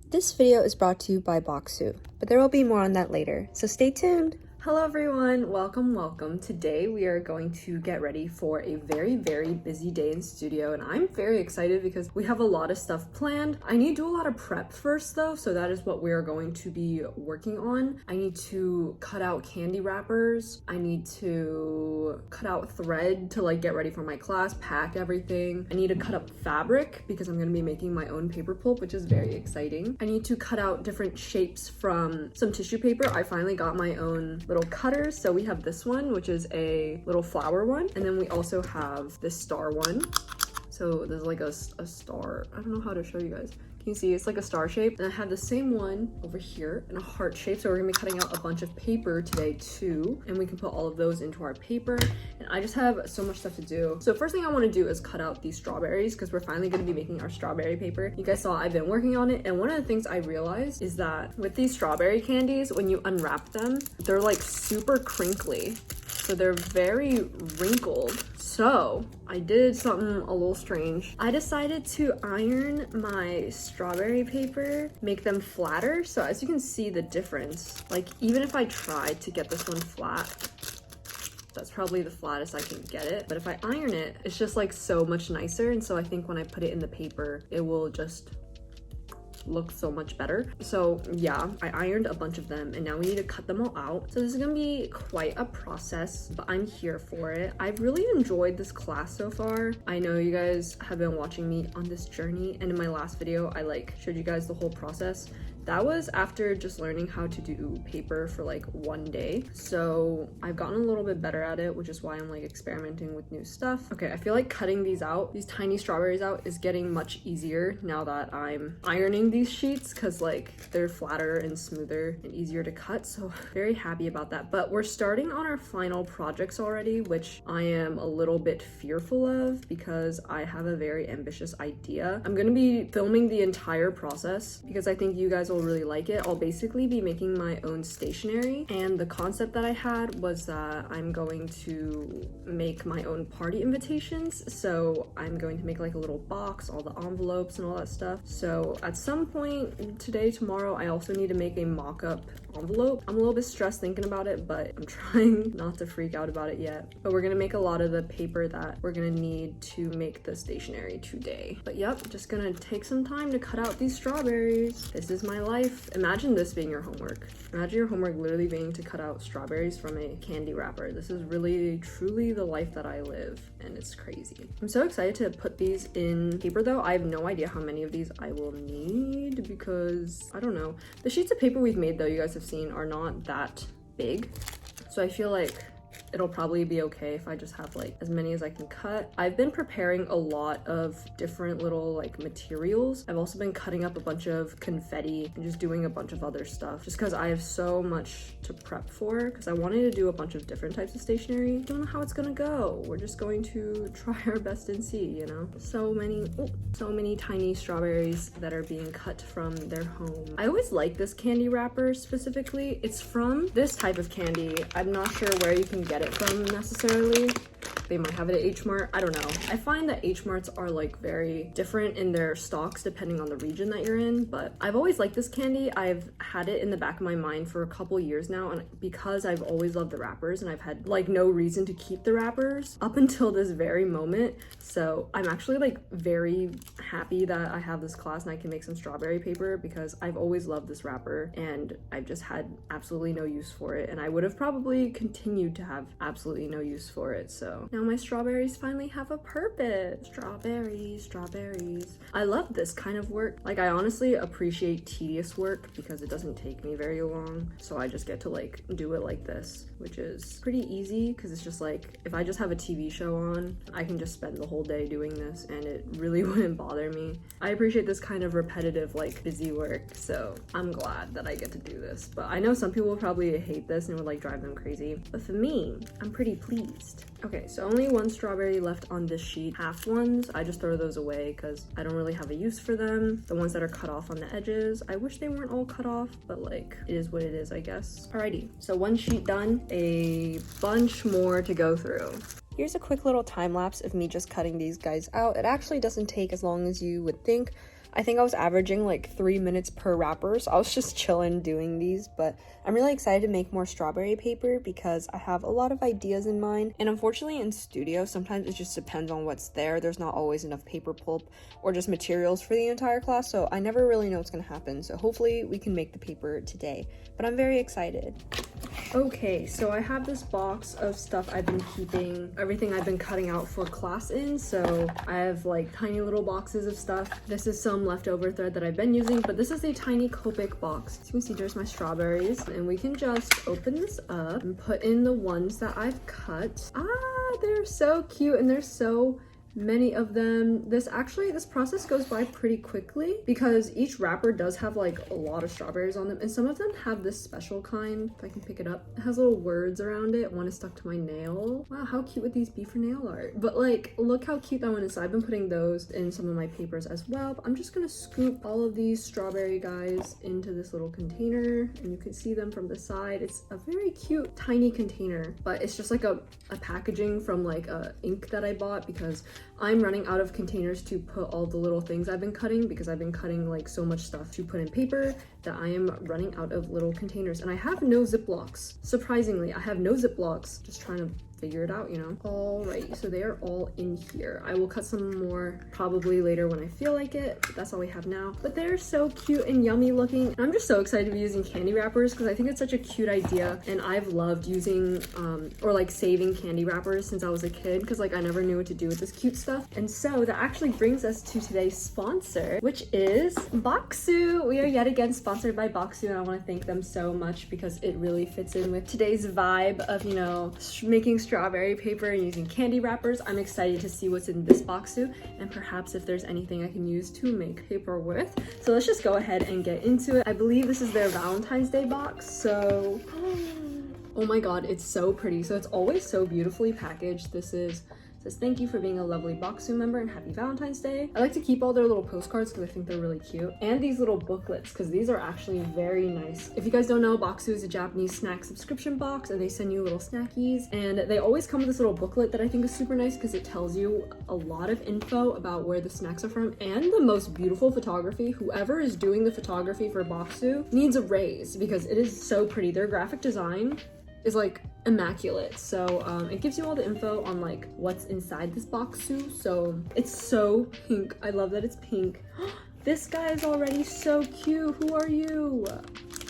This video is brought to you by Bokksu, but there will be more on that later, so stay tuned! Hello everyone, welcome. Today we are going to get ready for a very busy day in studio, and I'm very excited because we have a lot of stuff planned. I need to do a lot of prep first though, so that is what we are going to be working on. I need to cut out candy wrappers. I need to cut out thread to like get ready for my class, pack everything. I need to cut up fabric because I'm going to be making my own paper pulp, which is very exciting. I need to cut out different shapes from some tissue paper. I finally got my own little cutters. So we have this one, which is a little flower one, and then we also have this star one. So there's like a star. I don't know how to show you guys. Can you see? It's like a star shape. And I have the same one over here in a heart shape. So we're gonna be cutting out a bunch of paper today too, and we can put all of those into our paper. And I just have so much stuff to do. So first thing I want to do is cut out these strawberries because we're finally going to be making our strawberry paper. You guys saw I've been working on it, and one of the things I realized is that with these strawberry candies, when you unwrap them, they're like super crinkly. So they're very wrinkled. So I did something a little strange. I decided to iron my strawberry paper, make them flatter. So as you can see the difference, like even if I tried to get this one flat, that's probably the flattest I can get it. But if I iron it, it's just like so much nicer. And so I think when I put it in the paper, it will just look so much better. So yeah, I ironed a bunch of them and now we need to cut them all out. So this is gonna be quite a process, but I'm here for it. I've really enjoyed this class so far. I know you guys have been watching me on this journey, and in my last video I like showed you guys the whole process. That was after just learning how to do paper for like one day. So I've gotten a little bit better at it, which is why I'm like experimenting with new stuff. Okay, I feel like cutting these out, these tiny strawberries out, is getting much easier now that I'm ironing these sheets, because like they're flatter and smoother and easier to cut. So very happy about that. But we're starting on our final projects already, which I am a little bit fearful of because I have a very ambitious idea. I'm gonna be filming the entire process because I think you guys will really like it. I'll basically be making my own stationery, and the concept that I had was that I'm going to make my own party invitations. So I'm going to make like a little box, all the envelopes and all that stuff. So at some point today, tomorrow, I also need to make a mock-up envelope. I'm a little bit stressed thinking about it, but I'm trying not to freak out about it yet. But we're gonna make a lot of the paper that we're gonna need to make the stationery today. But yep, just gonna take some time to cut out these strawberries. This is my life. Imagine this being your homework. Imagine your homework literally being to cut out strawberries from a candy wrapper. This is really, truly the life that I live, and it's crazy. I'm so excited to put these in paper though. I have no idea how many of these I will need because I don't know. The sheets of paper we've made though, you guys have seen, are not that big. So I feel like it'll probably be okay if I just have like as many as I can cut. I've been preparing a lot of different little like materials. I've also been cutting up a bunch of confetti and just doing a bunch of other stuff just because I have so much to prep for, because I wanted to do a bunch of different types of stationery. Don't know how it's gonna go. We're just going to try our best and see, you know? So many tiny strawberries that are being cut from their home. I always like this candy wrapper specifically. It's from this type of candy. I'm not sure where you can get it from necessarily. They might have it at H Mart. I don't know. I find that H Marts are like very different in their stocks depending on the region that you're in, but I've always liked this candy. I've had it in the back of my mind for a couple years now, and because I've always loved the wrappers and I've had like no reason to keep the wrappers up until this very moment. So I'm actually like very happy that I have this class and I can make some strawberry paper because I've always loved this wrapper and I've just had absolutely no use for it, and I would have probably continued to have absolutely no use for it. So now my strawberries finally have a purpose. Strawberries. I love this kind of work. Like, I honestly appreciate tedious work because it doesn't take me very long. So I just get to like do it like this, which is pretty easy because it's just like, if I just have a TV show on, I can just spend the whole day doing this and it really wouldn't bother me. I appreciate this kind of repetitive, like busy work. So I'm glad that I get to do this. But I know some people will probably hate this and it would like drive them crazy. But for me, I'm pretty pleased. Okay, so only one strawberry left on this sheet. Half ones, I just throw those away because I don't really have a use for them. The ones that are cut off on the edges, I wish they weren't all cut off, but like, it is what it is, I guess. Alrighty, so one sheet done, a bunch more to go through. Here's a quick little time lapse of me just cutting these guys out. It actually doesn't take as long as you would think. I think I was averaging like 3 minutes per wrapper, so I was just chilling doing these. But I'm really excited to make more strawberry paper because I have a lot of ideas in mind, and unfortunately in studio sometimes it just depends on what's there. There's not always enough paper pulp or just materials for the entire class, so I never really know what's gonna happen. So hopefully we can make the paper today, but I'm very excited. Okay, so I have this box of stuff I've been keeping everything I've been cutting out for class in. So I have like tiny little boxes of stuff. This is some leftover thread that I've been using, but this is a tiny Copic box. As you can see, there's my strawberries, and we can just open this up and put in the ones that I've cut. They're so cute, and there's so many of them. This process goes by pretty quickly because each wrapper does have like a lot of strawberries on them, and some of them have this special kind. If I can pick it up, it has little words around it. One is stuck to my nail. Wow, how cute would these be for nail art? But like, look how cute that one is. So I've been putting those in some of my papers as well, but I'm just gonna scoop all of these strawberry guys into this little container, and you can see them from the side. It's a very cute tiny container, but it's just like a packaging from like a ink that I bought because I'm running out of containers to put all the little things I've been cutting, because I've been cutting like so much stuff to put in paper that I am running out of little containers. And I have no Ziplocs. Surprisingly, I have no Ziplocs. Just trying to figure it out, you know. Alright, so they are all in here. I will cut some more probably later when I feel like it, but that's all we have now. But they're so cute and yummy looking. And I'm just so excited to be using candy wrappers because I think it's such a cute idea, and I've loved using or like saving candy wrappers since I was a kid, because like I never knew what to do with this cute stuff. And so that actually brings us to today's sponsor, which is Bokksu. We are yet again sponsored by Bokksu, and I want to thank them so much because it really fits in with today's vibe of, you know, making strawberry paper and using candy wrappers. I'm excited to see what's in this Bokksu, and perhaps if there's anything I can use to make paper with. So let's just go ahead and get into it. I believe this is their Valentine's Day box, so oh my god, it's so pretty. So it's always so beautifully packaged. This is says, "Thank you for being a lovely Bokksu member and happy Valentine's Day." I like to keep all their little postcards because I think they're really cute. And these little booklets, because these are actually very nice. If you guys don't know, Bokksu is a Japanese snack subscription box, and they send you little snackies. And they always come with this little booklet that I think is super nice because it tells you a lot of info about where the snacks are from and the most beautiful photography. Whoever is doing the photography for Bokksu needs a raise because it is so pretty. Their graphic design is like immaculate. So it gives you all the info on like what's inside this Bokksu. So it's so pink. I love that it's pink. This guy is already so cute. Who are you?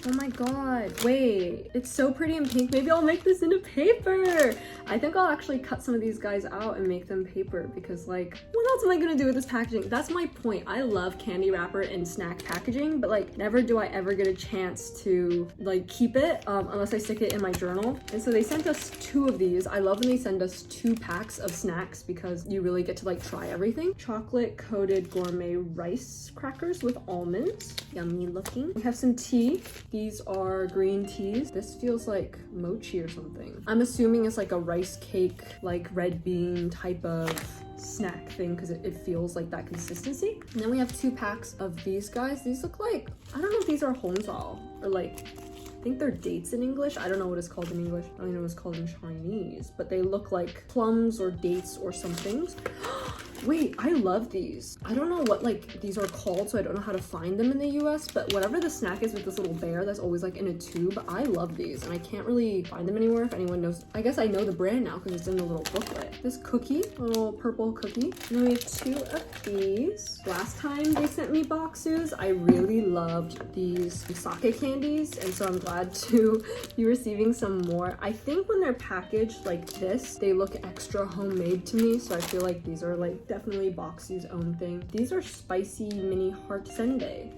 Oh my god, wait, it's so pretty and pink. Maybe I'll make this into paper. I think I'll actually cut some of these guys out and make them paper because like, what else am I gonna do with this packaging? That's my point. I love candy wrapper and snack packaging, but like never do I ever get a chance to like keep it unless I stick it in my journal. And so they sent us 2 of these. I love when they send us 2 packs of snacks because you really get to like try everything. Chocolate coated gourmet rice crackers with almonds. Yummy looking. We have some tea. These are green teas. This feels like mochi or something. I'm assuming it's like a rice cake, like red bean type of snack thing because it feels like that consistency. And then we have 2 packs of these guys. These look like, I don't know if these are Hongzao or like, I think they're dates in English. I don't know what it's called in English. I don't even know what it's called in Chinese, but they look like plums or dates or something. Wait, I love these. I don't know what like these are called, so I don't know how to find them in the US, but whatever the snack is with this little bear that's always like in a tube, I love these, and I can't really find them anywhere. If anyone knows, I guess I know the brand now because it's in the little booklet. This cookie, a little purple cookie. And then we have 2 of these. Last time they sent me Bokksus, I really loved these sake candies, and so I'm glad to be receiving some more. I think when they're packaged like this, they look extra homemade to me, so I feel like these are like definitely Bokksu's own thing. These are spicy mini heart sundae.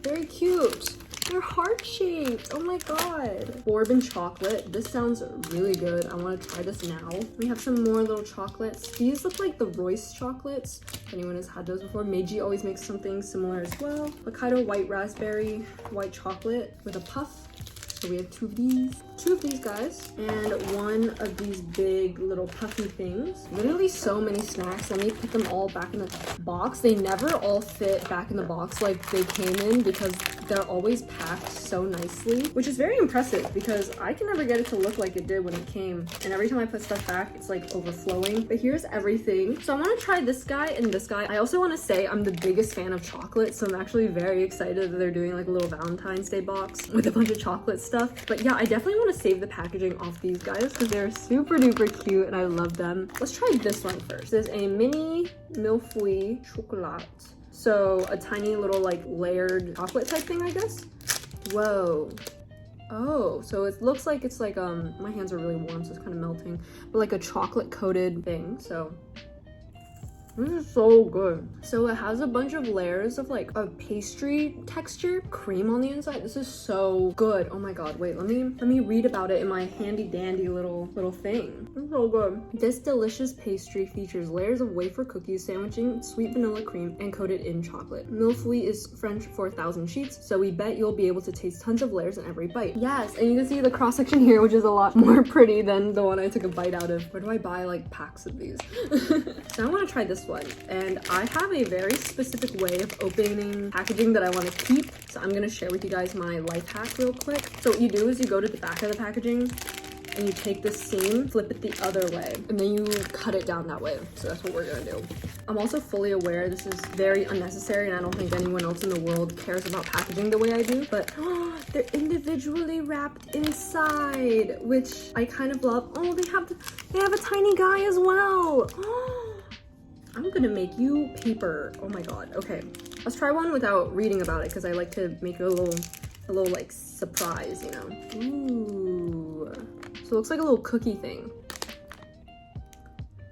Very cute. They're heart-shaped. Oh my god. Bourbon chocolate. This sounds really good. I want to try this now. We have some more little chocolates. These look like the Royce chocolates. If anyone has had those before. Meiji always makes something similar as well. Hokkaido white raspberry, white chocolate with a puff. So we have 2 of these guys, and 1 of these big little puffy things. Literally so many snacks. Let me put them all back in the box. They never all fit back in the box like they came in because They're always packed so nicely, which is very impressive because I can never get it to look like it did when it came. And every time I put stuff back, it's like overflowing. But here's everything. So I want to try this guy and this guy. I also want to say I'm the biggest fan of chocolate, so I'm actually very excited that they're doing like a little Valentine's Day box with a bunch of chocolate stuff. But yeah, I definitely want to save the packaging off these guys because they're super duper cute and I love them. Let's try this one first. This is a mini millefeuille chocolat. So a tiny little like layered chocolate type thing, I guess. Whoa. Oh, so it looks like it's like, my hands are really warm, so it's kind of melting, but like a chocolate coated thing. So this is so good. So it has a bunch of layers of like a pastry texture, cream on the inside. This is so good. Oh my god, wait, let me read about it in my handy dandy little thing. It's so good. This delicious pastry features layers of wafer cookies sandwiching sweet vanilla cream and coated in chocolate. Millefeuille is French for 1,000 sheets, so we bet you'll be able to taste tons of layers in every bite. Yes, and you can see the cross section here, which is a lot more pretty than the one I took a bite out of. Where do I buy like packs of these? So I want to try this one, and I have a very specific way of opening packaging that I want to keep, so I'm gonna share with you guys my life hack real quick. So what you do is you go to the back of the packaging and you take this seam, flip it the other way, and then you cut it down that way. So that's what we're gonna do. I'm also fully aware this is very unnecessary and I don't think anyone else in the world cares about packaging the way I do, but they're individually wrapped inside, which I kind of love. Oh, they have a tiny guy as well. I'm gonna make you paper. Oh my god. Okay, let's try one without reading about it because I like to make it a little like surprise, you know. Ooh. So it looks like a little cookie thing.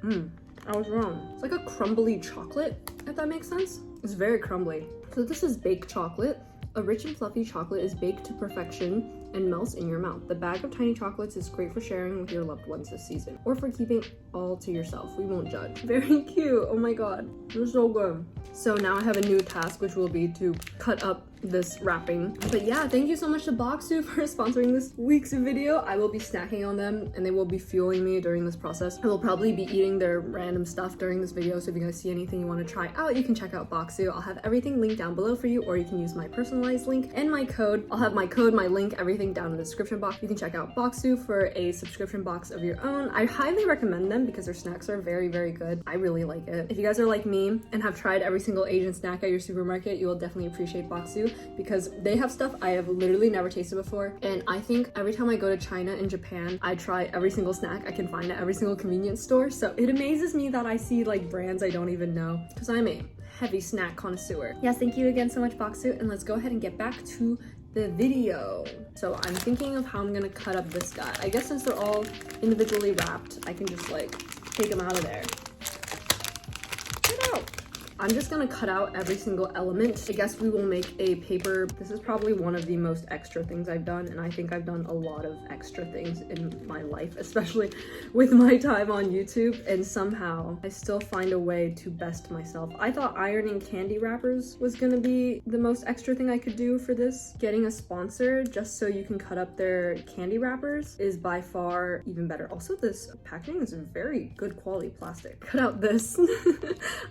I was wrong. It's like a crumbly chocolate, if that makes sense. It's very crumbly. So this is baked chocolate. A rich and fluffy chocolate is baked to perfection and melts in your mouth. The bag of tiny chocolates is great for sharing with your loved ones this season, or for keeping all to yourself. We won't judge. Very cute. Oh my god. They're so good. So now I have a new task, which will be to cut up this wrapping. But yeah, thank you so much to Bokksu for sponsoring this week's video. I will be snacking on them and they will be fueling me during this process. I will probably be eating their random stuff during this video, so if you guys see anything you want to try out, you can check out Bokksu. I'll have everything linked down below for you, or you can use my personalized link and my code. I'll have my code, my link, everything down in the description box. You can check out Bokksu for a subscription box of your own. I highly recommend them because their snacks are very, very good. I really like it. If you guys are like me and have tried every single Asian snack at your supermarket, you will definitely appreciate Bokksu because they have stuff I have literally never tasted before. And I think every time I go to China and Japan, I try every single snack I can find at every single convenience store. So it amazes me that I see like brands I don't even know because I'm a heavy snack connoisseur. Yes, thank you again so much, Bokksu, and let's go ahead and get back to the video. So I'm thinking of how I'm gonna cut up this guy. I guess since they're all individually wrapped, I can just like take them out of there. Get out! I'm just gonna cut out every single element. I guess we will make a paper. This is probably one of the most extra things I've done, and I think I've done a lot of extra things in my life, especially with my time on YouTube, and somehow I still find a way to best myself. I thought ironing candy wrappers was gonna be the most extra thing I could do for this. Getting a sponsor just so you can cut up their candy wrappers is by far even better. Also, this packaging is very good quality plastic. Cut out this.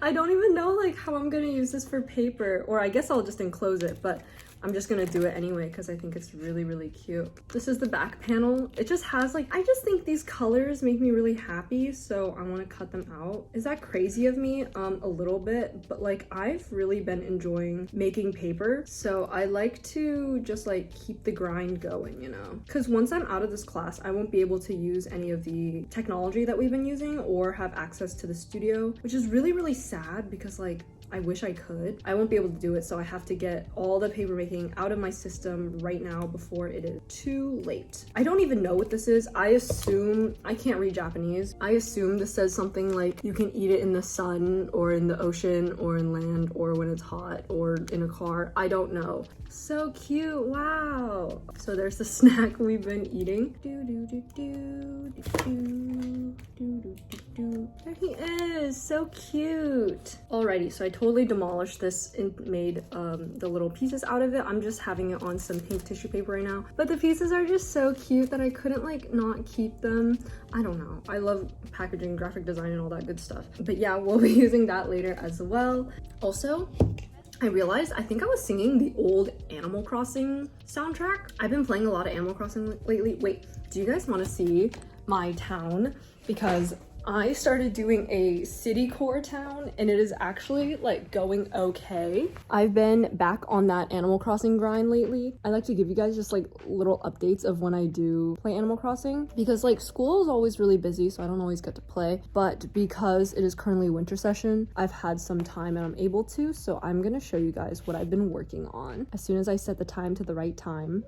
I don't even know like how I'm gonna use this for paper, or I guess I'll just enclose it, but I'm just gonna do it anyway because I think it's really, really cute. This is the back panel. It just has like, I just think these colors make me really happy, so I want to cut them out. Is that crazy of me? A little bit, but like I've really been enjoying making paper, so I like to just like keep the grind going, you know, because once I'm out of this class, I won't be able to use any of the technology that we've been using or have access to the studio, which is really, really sad because like I wish I could. I won't be able to do it, so I have to get all the paper making out of my system right now before it is too late. I don't even know what this is. I assume, I can't read Japanese. I assume this says something like you can eat it in the sun or in the ocean or in land or when it's hot or in a car. I don't know. So cute, wow. So there's the snack we've been eating. There he is, so cute. Alrighty, so I totally demolished this and made the little pieces out of it. I'm just having it on some pink tissue paper right now, but the pieces are just so cute that I couldn't like not keep them. I don't know, I love packaging, graphic design, and all that good stuff. But yeah, we'll be using that later as well. Also, I realized I think I was singing the old Animal Crossing soundtrack. I've been playing a lot of Animal Crossing lately. Wait, do you guys want to see my town? Because I started doing a city core town and it is actually like going okay. I've been back on that Animal Crossing grind lately. I like to give you guys just like little updates of when I do play Animal Crossing, because like school is always really busy, so I don't always get to play. But because it is currently winter session, I've had some time and I'm able to, so I'm gonna show you guys what I've been working on as soon as I set the time to the right time.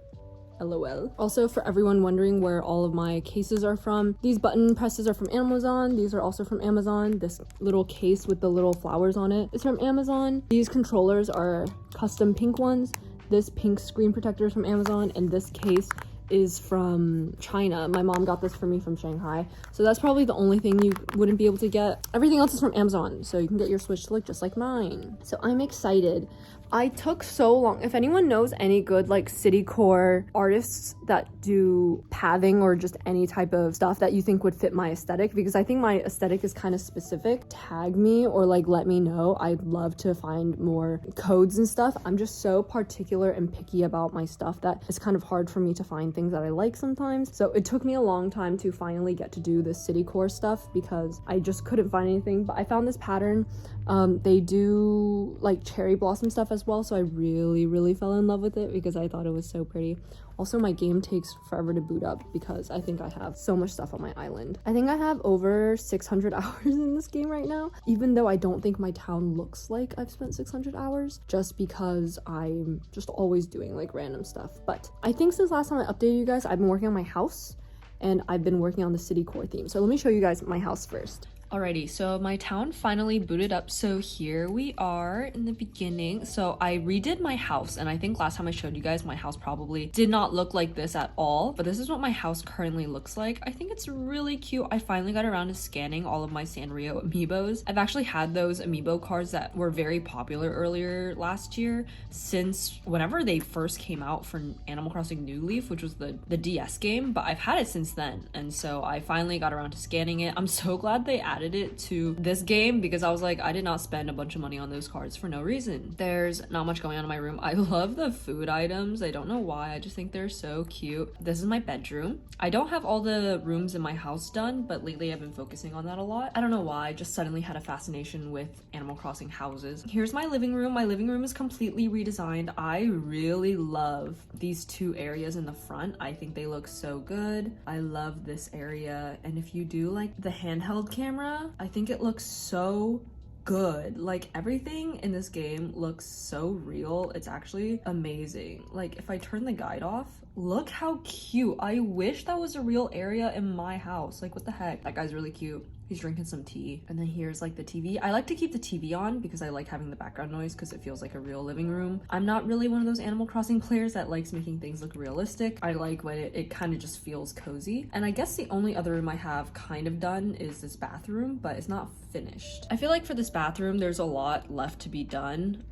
LOL. Also, for everyone wondering where all of my cases are from, these button presses are from Amazon. These are also from Amazon. This little case with the little flowers on it is from Amazon. These controllers are custom pink ones. This pink screen protector is from Amazon, and this case is from China. My mom got this for me from Shanghai, so that's probably the only thing you wouldn't be able to get. Everything else is from Amazon, so you can get your Switch to look just like mine. So I'm excited. I took so long. If anyone knows any good like city core artists that do pathing or just any type of stuff that you think would fit my aesthetic, because I think my aesthetic is kind of specific, tag me or like let me know. I'd love to find more codes and stuff. I'm just so particular and picky about my stuff that it's kind of hard for me to find things that I like sometimes. So it took me a long time to finally get to do this city core stuff because I just couldn't find anything. But I found this pattern. They do like cherry blossom stuff as well, so I really fell in love with it because I thought it was so pretty. Also, my game takes forever to boot up because I think I have so much stuff on my island. I think I have over 600 hours in this game right now, even though I don't think my town looks like I've spent 600 hours, just because I'm just always doing like random stuff. But I think since last time I updated you guys, I've been working on my house and I've been working on the city core theme. So let me show you guys my house first. Alrighty, so my town finally booted up. So here we are in the beginning. So I redid my house, and I think last time I showed you guys, my house probably did not look like this at all, but this is what my house currently looks like. I think it's really cute. I finally got around to scanning all of my Sanrio amiibos. I've actually had those amiibo cards that were very popular earlier last year since whenever they first came out for Animal Crossing New Leaf, which was the DS game, but I've had it since then, and so I finally got around to scanning it. I'm so glad they added it to this game because I was like, I did not spend a bunch of money on those cards for no reason. There's not much going on in my room. I love the food items. I don't know why. I just think they're so cute. This is my bedroom. I don't have all the rooms in my house done, but lately I've been focusing on that a lot. I don't know why. I just suddenly had a fascination with Animal Crossing houses. Here's my living room. My living room is completely redesigned. I really love these two areas in the front. I think they look so good. I love this area. And if you do like the handheld camera, I think it looks so good. Like everything in this game looks so real. It's actually amazing. Like if I turn the guide off, look how cute. I wish that was a real area in my house. Like what the heck? That guy's really cute. He's drinking some tea. And then here's like the TV. I like to keep the TV on because I like having the background noise because it feels like a real living room. I'm not really one of those Animal Crossing players that likes making things look realistic. I like when it kind of just feels cozy. And I guess the only other room I have kind of done is this bathroom, but it's not finished. I feel like for this bathroom, there's a lot left to be done.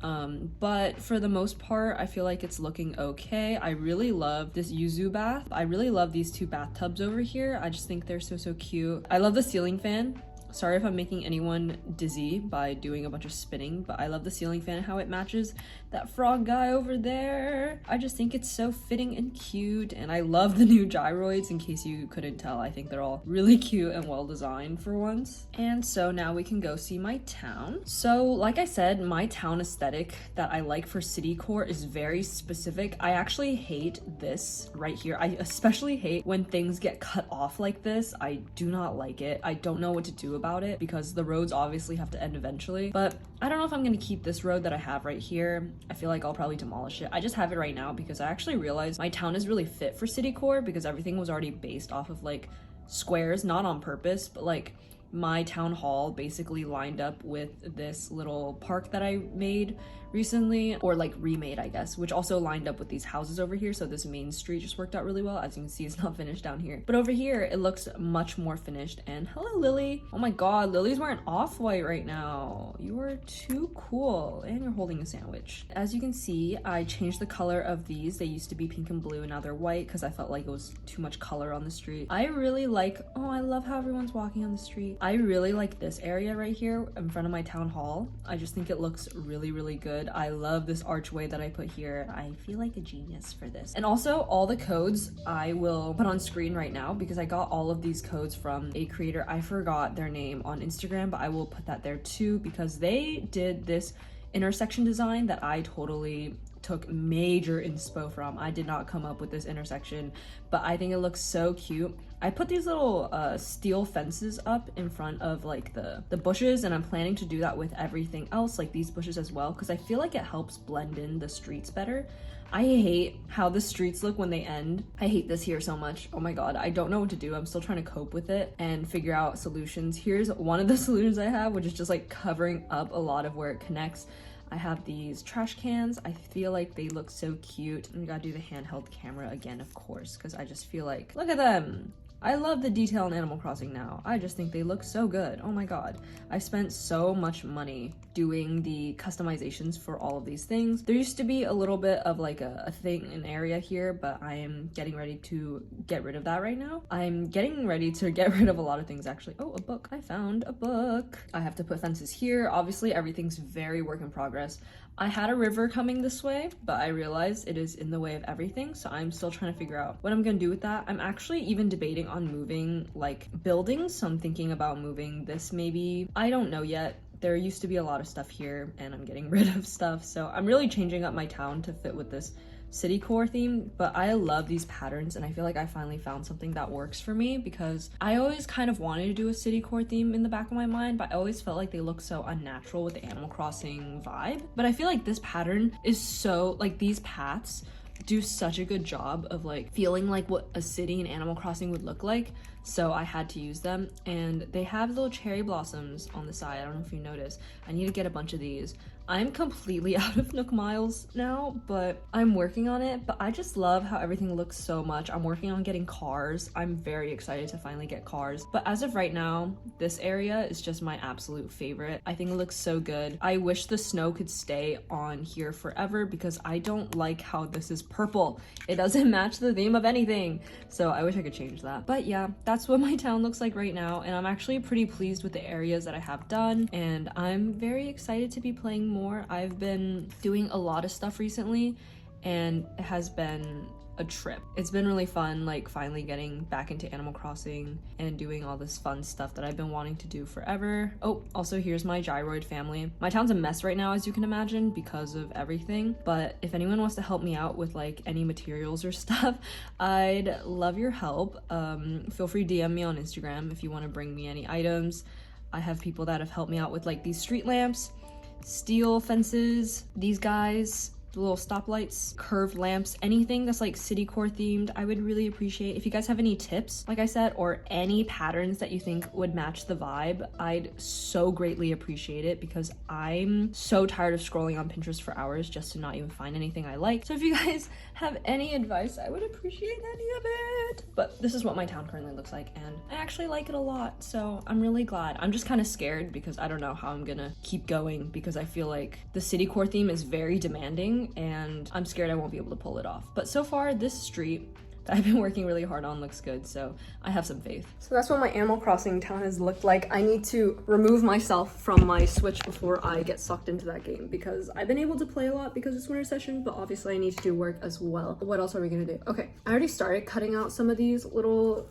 But for the most part, I feel like it's looking okay. I really love this yuzu bath. I really love these two bathtubs over here. I just think they're so cute. I love the ceiling fan. Sorry if I'm making anyone dizzy by doing a bunch of spinning, but I love the ceiling fan, how it matches that frog guy over there. I just think it's so fitting and cute, and I love the new gyroids. In case you couldn't tell, I think they're all really cute and well designed for once. And so now we can go see my town. So like I said, my town aesthetic that I like for city core is very specific. I actually hate this right here. I especially hate when things get cut off like this. I do not like it. I don't know what to do about it because the roads obviously have to end eventually, but I don't know if I'm gonna keep this road that I have right here. I feel like I'll probably demolish it. I just have it right now because I actually realized my town is really fit for city core because everything was already based off of like squares, not on purpose, but like my town hall basically lined up with this little park that I made recently, or like remade I guess, which also lined up with these houses over here. So this main street just worked out really well. As you can see, it's not finished down here, but over here it looks much more finished. And hello Lily. Oh my god, Lily's wearing off-white right now. You are too cool, and you're holding a sandwich. As you can see, I changed the color of these. They used to be pink and blue and now they're white because I felt like it was too much color on the street. I really like, oh, I love how everyone's walking on the street. I really like this area right here in front of my town hall. I just think it looks really good. good. I love this archway that I put here. I feel like a genius for this. And also all the codes I will put on screen right now because I got all of these codes from a creator. I forgot their name on Instagram, but I will put that there too because they did this intersection design that I totally took major inspo from. I did not come up with this intersection, but I think it looks so cute. I put these little steel fences up in front of like the bushes, and I'm planning to do that with everything else, like these bushes as well, because I feel like it helps blend in the streets better. I hate how the streets look when they end. I hate this here so much. Oh my god, I don't know what to do. I'm still trying to cope with it and figure out solutions. Here's one of the solutions I have, which is just like covering up a lot of where it connects. I have these trash cans. I feel like they look so cute. And we gotta do the handheld camera again, of course, because I just feel like, look at them. I love the detail in Animal Crossing now. I just think they look so good. Oh my god. I spent so much money doing the customizations for all of these things. There used to be a little bit of like a thing, an area here, but I am getting ready to get rid of that right now. I'm getting ready to get rid of a lot of things actually. Oh, a book. I found a book. I have to put fences here. Obviously, everything's very work in progress. I had a river coming this way, but I realized it is in the way of everything, so I'm still trying to figure out what I'm gonna do with that. I'm actually even debating on moving like buildings, so I'm thinking about moving this maybe. I don't know yet. There used to be a lot of stuff here and I'm getting rid of stuff, so I'm really changing up my town to fit with this city core theme. But I love these patterns and I feel like I finally found something that works for me, because I always kind of wanted to do a city core theme in the back of my mind, but I always felt like they look so unnatural with the Animal Crossing vibe. But I feel like this pattern is so, like, these paths do such a good job of like feeling like what a city in Animal Crossing would look like, so I had to use them. And they have little cherry blossoms on the side. I don't know if you noticed. I need to get a bunch of these. I'm completely out of Nook Miles now, but I'm working on it. But I just love how everything looks so much. I'm working on getting cars. I'm very excited to finally get cars. But as of right now, this area is just my absolute favorite. I think it looks so good. I wish the snow could stay on here forever because I don't like how this is purple. It doesn't match the theme of anything. So I wish I could change that. But yeah, that's what my town looks like right now. And I'm actually pretty pleased with the areas that I have done. And I'm very excited to be playing more. I've been doing a lot of stuff recently and it has been a trip. It's been really fun, like finally getting back into Animal Crossing and doing all this fun stuff that I've been wanting to do forever. Oh, also here's my gyroid family. My town's a mess right now, as you can imagine, because of everything, but if anyone wants to help me out with like any materials or stuff, I'd love your help. Feel free to DM me on Instagram if you want to bring me any items. I have people that have helped me out with like these street lamps, steel fences, these guys, the little stoplights, curved lamps, anything that's like city core themed. I would really appreciate if you guys have any tips, like I said, or any patterns that you think would match the vibe. I'd so greatly appreciate it because I'm so tired of scrolling on Pinterest for hours just to not even find anything I like. So if you guys have any advice, I would appreciate any of it. But this is what my town currently looks like and I actually like it a lot, so I'm really glad. I'm just kind of scared because I don't know how I'm gonna keep going because I feel like the city core theme is very demanding and I'm scared I won't be able to pull it off. But so far, this street that I've been working really hard on looks good, so I have some faith. So that's what my Animal Crossing town has looked like. I need to remove myself from my Switch before I get sucked into that game because I've been able to play a lot because it's winter session, but obviously I need to do work as well. What else are we gonna do? Okay, I already started cutting out some of these little,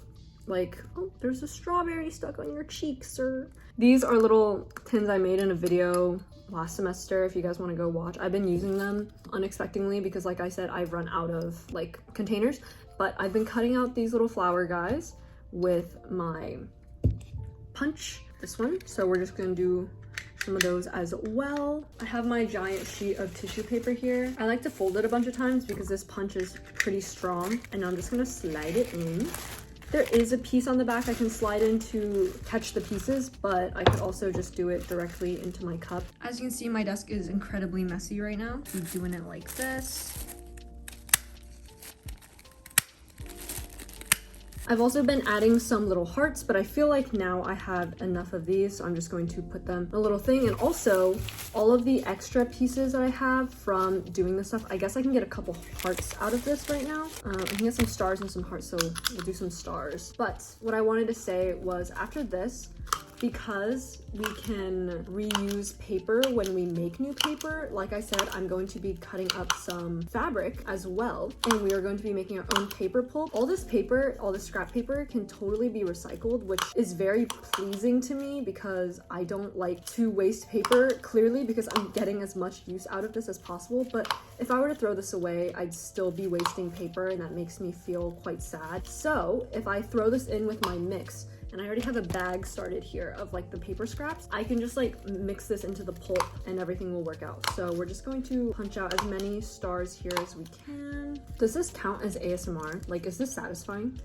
like, oh, there's a strawberry stuck on your cheeks, sir. These are little tins I made in a video last semester if you guys want to go watch. I've been using them unexpectedly because, like I said, I've run out of like containers, but I've been cutting out these little flower guys with my punch, this one. So we're just gonna do some of those as well. I have my giant sheet of tissue paper here. I like to fold it a bunch of times because this punch is pretty strong, and I'm just gonna slide it in. There is a piece on the back I can slide in to catch the pieces, but I could also just do it directly into my cup. As you can see, my desk is incredibly messy right now. I'm doing it like this. I've also been adding some little hearts, but I feel like now I have enough of these, so I'm just going to put them in a little thing. And also, all of the extra pieces that I have from doing this stuff, I guess I can get a couple hearts out of this right now. I can get some stars and some hearts, so we'll do some stars. But what I wanted to say was after this, because we can reuse paper when we make new paper, like I said, I'm going to be cutting up some fabric as well, and we are going to be making our own paper pulp. All this paper, all this scrap paper can totally be recycled, which is very pleasing to me because I don't like to waste paper, clearly, because I'm getting as much use out of this as possible. But if I were to throw this away, I'd still be wasting paper, and that makes me feel quite sad. So if I throw this in with my mix, and I already have a bag started here of like the paper scraps, I can just like mix this into the pulp and everything will work out. So we're just going to punch out as many stars here as we can. Does this count as ASMR? Like, is this satisfying?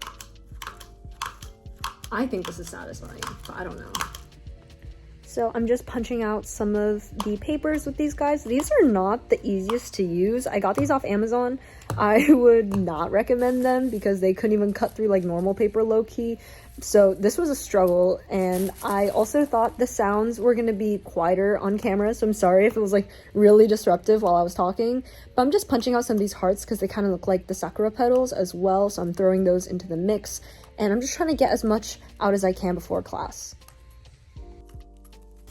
I think this is satisfying, but I don't know. So I'm just punching out some of the papers with these guys. These are not the easiest to use. I got these off Amazon. I would not recommend them because they couldn't even cut through like normal paper low-key. So this was a struggle, and I also thought the sounds were gonna be quieter on camera, so I'm sorry if it was like really disruptive while I was talking. But I'm just punching out some of these hearts because they kind of look like the sakura petals as well, so I'm throwing those into the mix, and I'm just trying to get as much out as I can before class.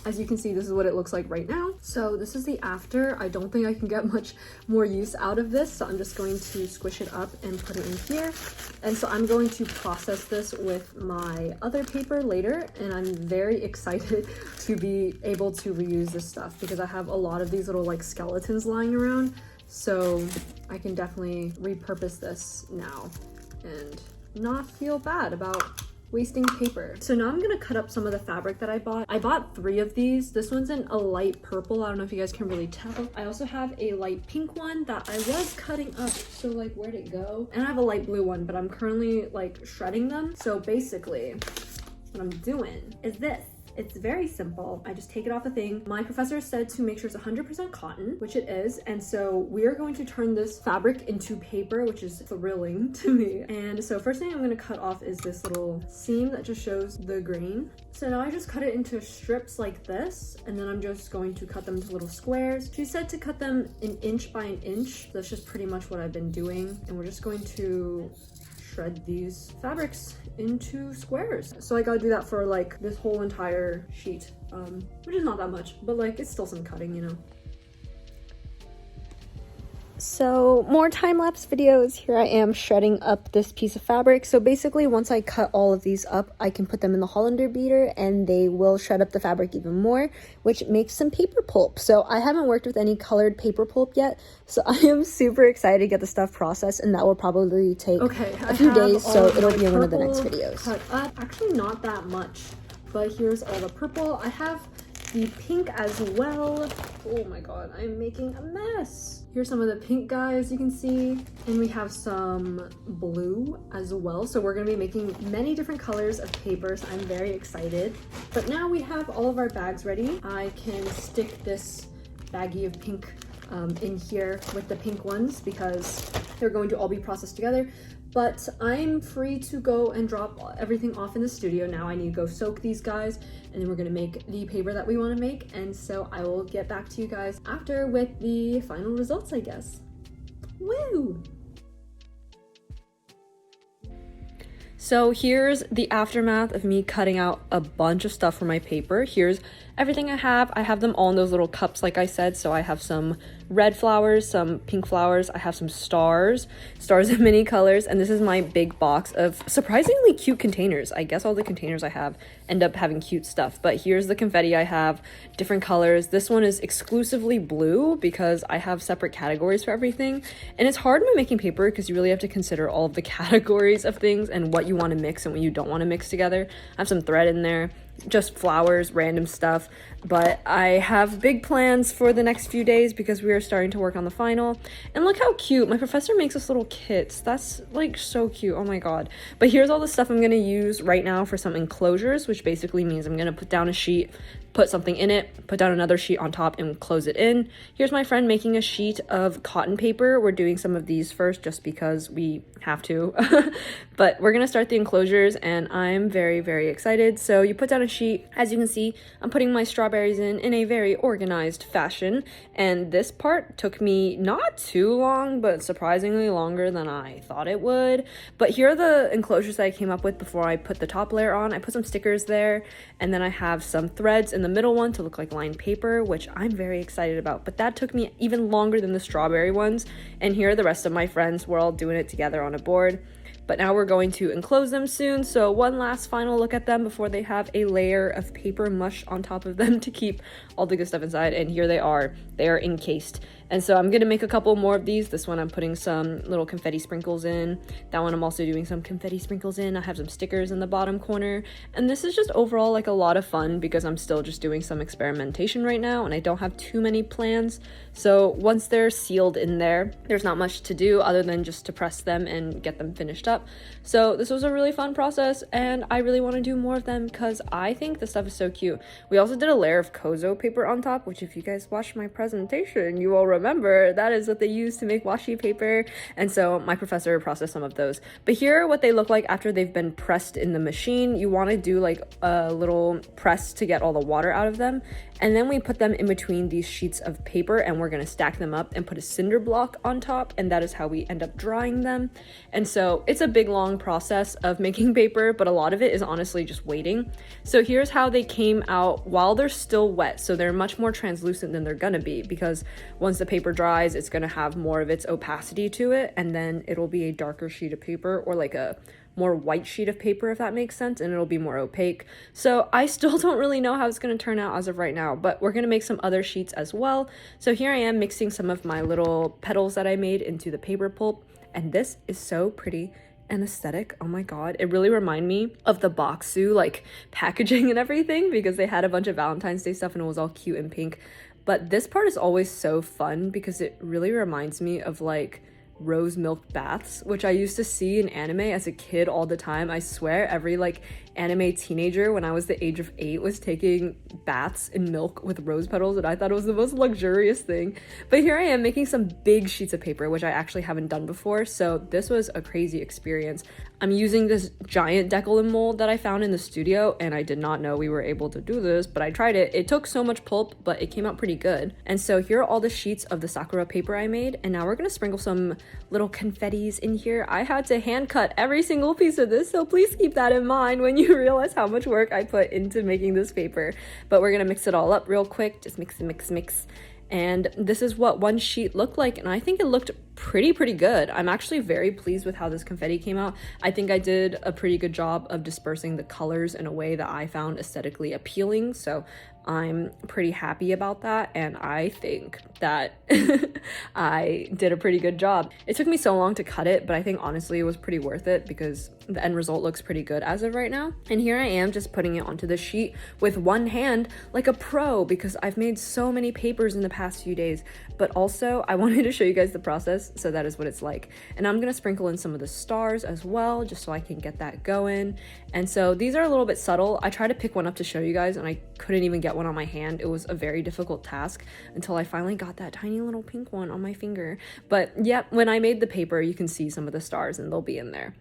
As you can see, this is what it looks like right now. So this is the after. I don't think I can get much more use out of this, so I'm just going to squish it up and put it in here. And so I'm going to process this with my other paper later, and I'm very excited to be able to reuse this stuff because I have a lot of these little like skeletons lying around, so I can definitely repurpose this now and not feel bad about wasting paper. So now I'm gonna cut up some of the fabric that I bought. I bought 3 of these. This one's in a light purple. I don't know if you guys can really tell. I also have a light pink one that I was cutting up. So like, where'd it go? And I have a light blue one, but I'm currently like shredding them. So basically what I'm doing is this. It's very simple. I just take it off the thing. My professor said to make sure it's 100% cotton, which it is. And so we are going to turn this fabric into paper, which is thrilling to me. And so first thing I'm going to cut off is this little seam that just shows the grain. So now I just cut it into strips like this, and then I'm just going to cut them into little squares. She said to cut them 1 inch by 1 inch. That's just pretty much what I've been doing. And we're just going to shred these fabrics into squares. So I gotta do that for like this whole entire sheet, which is not that much, but like it's still some cutting, you know. So more time-lapse videos. Here I am shredding up this piece of fabric. So basically once I cut all of these up, I can put them in the Hollander beater and they will shred up the fabric even more, which makes some paper pulp. So I haven't worked with any colored paper pulp yet, so I am super excited to get the stuff processed, and that will probably take a few days, so it'll be in one of the next videos. Cut up. Actually not that much, but here's all the purple. I have the pink as well. Oh my god, I'm making a mess. Here's some of the pink guys you can see, and we have some blue as well. So we're gonna be making many different colors of papers. I'm very excited. But now we have all of our bags ready. I can stick this baggie of pink in here with the pink ones because they're going to all be processed together. But I'm free to go and drop everything off in the studio now. I need to go soak these guys, and then we're gonna make the paper that we wanna make. And so I will get back to you guys after with the final results, I guess. Woo! So here's the aftermath of me cutting out a bunch of stuff for my paper. Here's everything I have. I have them all in those little cups, like I said. So I have some red flowers, some pink flowers. I have some stars of many colors. And this is my big box of surprisingly cute containers. I guess all the containers I have end up having cute stuff. But here's the confetti I have, different colors. This one is exclusively blue because I have separate categories for everything. And it's hard when making paper because you really have to consider all of the categories of things and what you want to mix and what you don't want to mix together. I have some thread in there, just flowers, random stuff, but I have big plans for the next few days because we are starting to work on the final. And look how cute, my professor makes us little kits. That's like so cute, oh my god. But here's all the stuff I'm going to use right now for some enclosures, which basically means I'm going to put down a sheet, put something in it, put down another sheet on top, and close it in. Here's my friend making a sheet of cotton paper. We're doing some of these first just because we have to, but we're gonna start the enclosures, and I'm very, very excited. So you put down a sheet. As you can see, I'm putting my strawberries in a very organized fashion, and this part took me not too long, but surprisingly longer than I thought it would. But here are the enclosures that I came up with before I put the top layer on. I put some stickers there, and then I have some threads in the middle one to look like lined paper, which I'm very excited about, but that took me even longer than the strawberry ones. And here are the rest of my friends. We're all doing it together on a board. But now we're going to enclose them soon, so one last final look at them before they have a layer of paper mush on top of them to keep all the good stuff inside. And here they are encased. And so I'm gonna make a couple more of these. This one I'm putting some little confetti sprinkles in. That one I'm also doing some confetti sprinkles in. I have some stickers in the bottom corner. And this is just overall like a lot of fun because I'm still just doing some experimentation right now and I don't have too many plans. So once they're sealed in there, there's not much to do other than just to press them and get them finished up. So this was a really fun process and I really want to do more of them because I think the stuff is so cute. We also did a layer of kozo paper on top, which if you guys watched my presentation, you will remember that is what they use to make washi paper. And so my professor processed some of those. But here are what they look like after they've been pressed in the machine. You want to do like a little press to get all the water out of them. And then we put them in between these sheets of paper and we're going to stack them up and put a cinder block on top. And that is how we end up drying them. And so it's a big long process of making paper, but a lot of it is honestly just waiting. So here's how they came out while they're still wet. So they're much more translucent than they're going to be because once the paper dries, it's going to have more of its opacity to it. And then it'll be a darker sheet of paper or like a more white sheet of paper, if that makes sense, and it'll be more opaque. So I still don't really know how it's going to turn out as of right now, but we're going to make some other sheets as well. So here I am mixing some of my little petals that I made into the paper pulp, and this is so pretty and aesthetic. Oh my god, it really reminded me of the Bokksu like packaging and everything because they had a bunch of Valentine's Day stuff and it was all cute and pink. But this part is always so fun because it really reminds me of like rose milk baths, which I used to see in anime as a kid all the time. I swear every like anime teenager when I was the age of 8 was taking baths in milk with rose petals, and I thought it was the most luxurious thing. But here I am making some big sheets of paper, which I actually haven't done before, so this was a crazy experience. I'm using this giant decollage mold that I found in the studio, and I did not know we were able to do this, but I tried it. It took so much pulp, but it came out pretty good. And so here are all the sheets of the sakura paper I made, and now we're gonna sprinkle some little confettis in here. I had to hand cut every single piece of this, so please keep that in mind when you realize how much work I put into making this paper. But we're gonna mix it all up real quick, just mix. And this is what one sheet looked like, and I think it looked pretty good. I'm actually very pleased with how this confetti came out. I think I did a pretty good job of dispersing the colors in a way that I found aesthetically appealing, so I'm pretty happy about that, and I think that I did a pretty good job. It took me so long to cut it, but I think honestly it was pretty worth it because the end result looks pretty good as of right now. And here I am just putting it onto the sheet with one hand like a pro because I've made so many papers in the past few days, but also I wanted to show you guys the process, so that is what it's like. And I'm gonna sprinkle in some of the stars as well just so I can get that going. And so these are a little bit subtle. I tried to pick one up to show you guys and I couldn't even get one on my hand. It was a very difficult task until I finally got that tiny little pink one on my finger. But yeah, when I made the paper, you can see some of the stars and they'll be in there.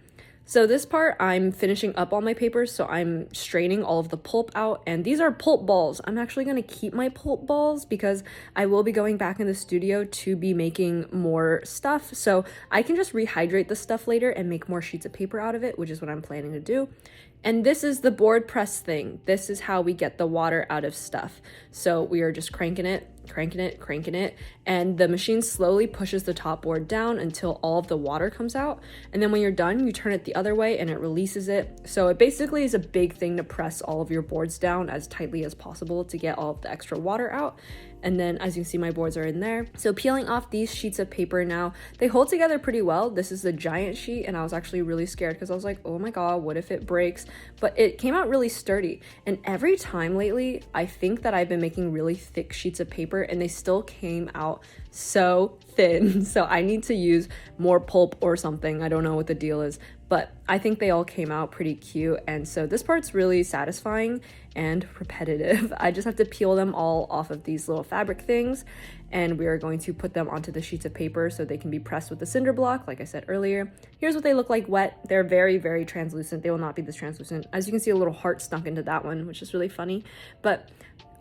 So this part, I'm finishing up all my papers, so I'm straining all of the pulp out, and these are pulp balls. I'm actually going to keep my pulp balls because I will be going back in the studio to be making more stuff, so I can just rehydrate the stuff later and make more sheets of paper out of it, which is what I'm planning to do. And this is the board press thing. This is how we get the water out of stuff. So we are just cranking it, and the machine slowly pushes the top board down until all of the water comes out. And then when you're done, you turn it the other way and it releases it. So it basically is a big thing to press all of your boards down as tightly as possible to get all of the extra water out. And then as you can see, my boards are in there. So peeling off these sheets of paper now, they hold together pretty well. This is the giant sheet and I was actually really scared because I was like, oh my god, what if it breaks? But it came out really sturdy. And every time lately, I think that I've been making really thick sheets of paper paper and they still came out so thin. So I need to use more pulp or something. I don't know what the deal is, but I think they all came out pretty cute. And so this part's really satisfying and repetitive. I just have to peel them all off of these little fabric things, and we are going to put them onto the sheets of paper so they can be pressed with the cinder block, like I said earlier. Here's what they look like wet. They're very, very translucent. They will not be this translucent. As you can see, a little heart snuck into that one, which is really funny. But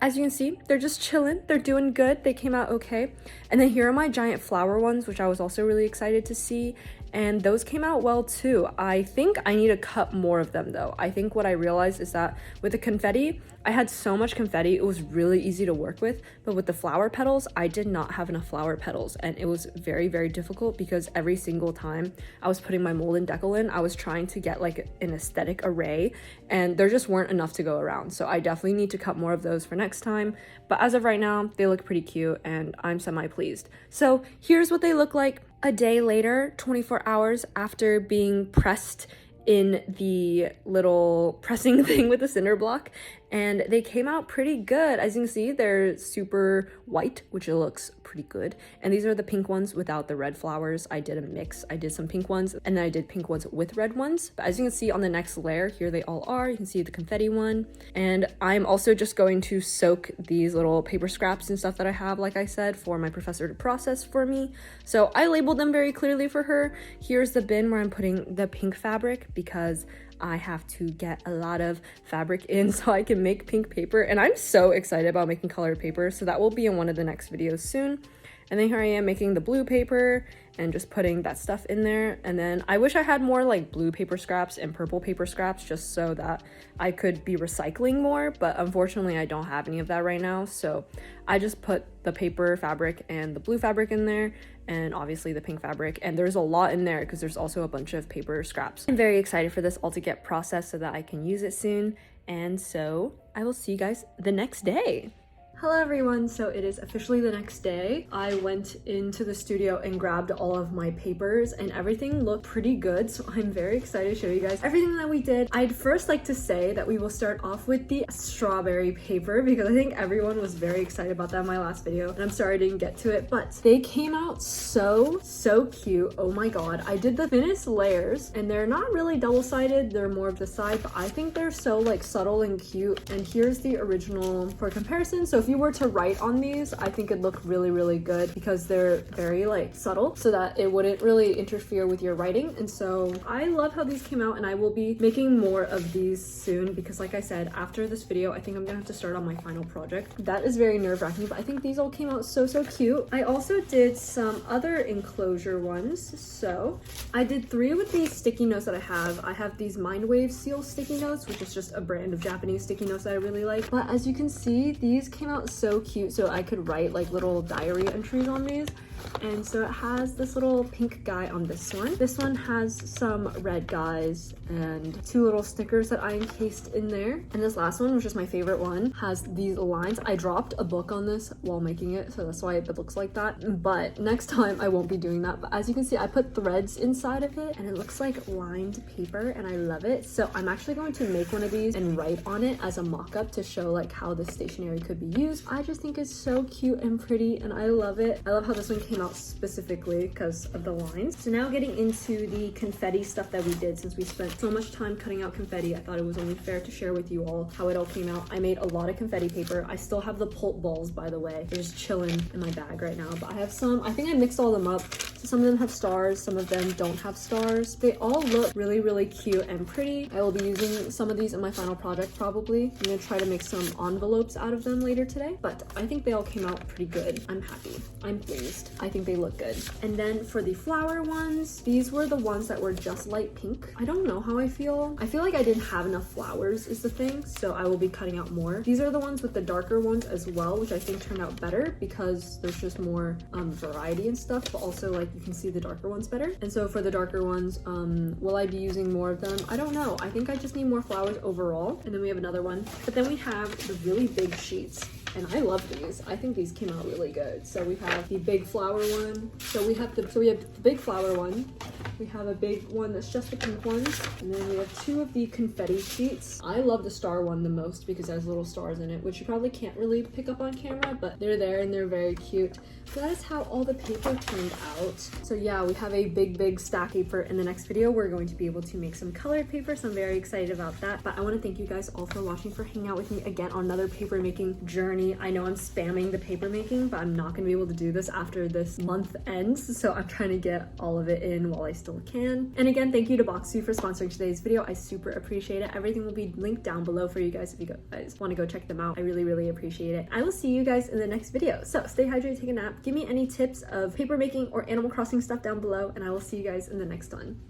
as you can see, they're just chilling. They're doing good. They came out okay. And then here are my giant flower ones, which I was also really excited to see. And those came out well too. I think I need to cut more of them though. I think what I realized is that with the confetti, I had so much confetti, it was really easy to work with. But with the flower petals, I did not have enough flower petals. And it was very, very difficult because every single time I was putting my mold and decal in, I was trying to get like an aesthetic array, and there just weren't enough to go around. So I definitely need to cut more of those for next time. But as of right now, they look pretty cute and I'm semi-pleased. So here's what they look like a day later, 24 hours after being pressed in the little pressing thing with the cinder block, and they came out pretty good. As you can see, they're super white, which it looks pretty good. And these are the pink ones without the red flowers. I did a mix. I did some pink ones and then I did pink ones with red ones. But as you can see on the next layer, here they all are. You can see the confetti one. And I'm also just going to soak these little paper scraps and stuff that I have, like I said, for my professor to process for me. So I labeled them very clearly for her. Here's the bin where I'm putting the pink fabric because I have to get a lot of fabric in so I can make pink paper, and I'm so excited about making colored paper, so that will be in one of the next videos soon. And then here I am making the blue paper and just putting that stuff in there. And then I wish I had more like blue paper scraps and purple paper scraps just so that I could be recycling more, but unfortunately I don't have any of that right now. So I just put the paper fabric and the blue fabric in there, and obviously the pink fabric, and there's a lot in there because there's also a bunch of paper scraps. I'm very excited for this all to get processed so that I can use it soon, and so I will see you guys the next day. Hello everyone, so it is officially the next day. I went into the studio and grabbed all of my papers and everything looked pretty good, so I'm very excited to show you guys everything that we did. I'd first like to say that we will start off with the strawberry paper because I think everyone was very excited about that in my last video, and I'm sorry I didn't get to it, but they came out so cute. Oh my god. I did the thinnest layers and they're not really double-sided, they're more of the side, but I think they're so like subtle and cute. And here's the original for comparison. So if you were to write on these, I think it'd look really good because they're very like subtle so that it wouldn't really interfere with your writing. And so I love how these came out, and I will be making more of these soon because like I said, after this video, I think I'm gonna have to start on my final project. That is very nerve-wracking, but I think these all came out so cute. I also did some other enclosure ones. So I did 3 with these sticky notes that I have. I have these Mindwave seal sticky notes, which is just a brand of Japanese sticky notes that I really like. But as you can see, these came out so cute, so I could write like little diary entries on these. And so it has this little pink guy on this one. This one has some red guys and 2 little stickers that I encased in there. And this last one, which is my favorite one, has these lines. I dropped a book on this while making it, so that's why it looks like that. But next time I won't be doing that. But as you can see, I put threads inside of it and it looks like lined paper and I love it. So I'm actually going to make one of these and write on it as a mock-up to show like how the stationery could be used. I just think it's so cute and pretty and I love it. I love how this one came out specifically because of the lines. So now getting into the confetti stuff that we did. Since we spent so much time cutting out confetti, I thought it was only fair to share with you all how it all came out. I made a lot of confetti paper. I still have the pulp balls, by the way. They're just chilling in my bag right now, but I have some. I think I mixed all them up. So some of them have stars, some of them don't have stars. They all look really cute and pretty. I will be using some of these in my final project probably. I'm gonna try to make some envelopes out of them later today, but I think they all came out pretty good. I'm happy. I'm pleased. I think they look good. And then for the flower ones, these were the ones that were just light pink. I don't know how I feel. I feel like I didn't have enough flowers is the thing, so I will be cutting out more. These are the ones with the darker ones as well, which I think turned out better because there's just more variety and stuff, but also like you can see the darker ones better. And so for the darker ones, will I be using more of them? I don't know. I think I just need more flowers overall. And then we have another one, but then we have the really big sheets. and I love these. I think these came out really good. So we have the big flower one. So we have the big flower one. We have a big one that's just the pink ones, and then we have 2 of the confetti sheets. I love the star one the most because it has little stars in it, which you probably can't really pick up on camera, but they're there and they're very cute. So that is how all the paper turned out. So yeah, we have a big stack paper. In the next video, we're going to be able to make some colored paper, so I'm very excited about that. But I want to thank you guys all for watching, for hanging out with me again on another paper making journey. I know I'm spamming the paper making, but I'm not going to be able to do this after this month ends, so I'm trying to get all of it in while I still can. And again, thank you to Bokksu for sponsoring today's video. I super appreciate it. Everything will be linked down below for you guys if you guys want to go check them out. I really appreciate it. I will see you guys in the next video. So stay hydrated, take a nap. Give me any tips of paper making or Animal Crossing stuff down below, and I will see you guys in the next one.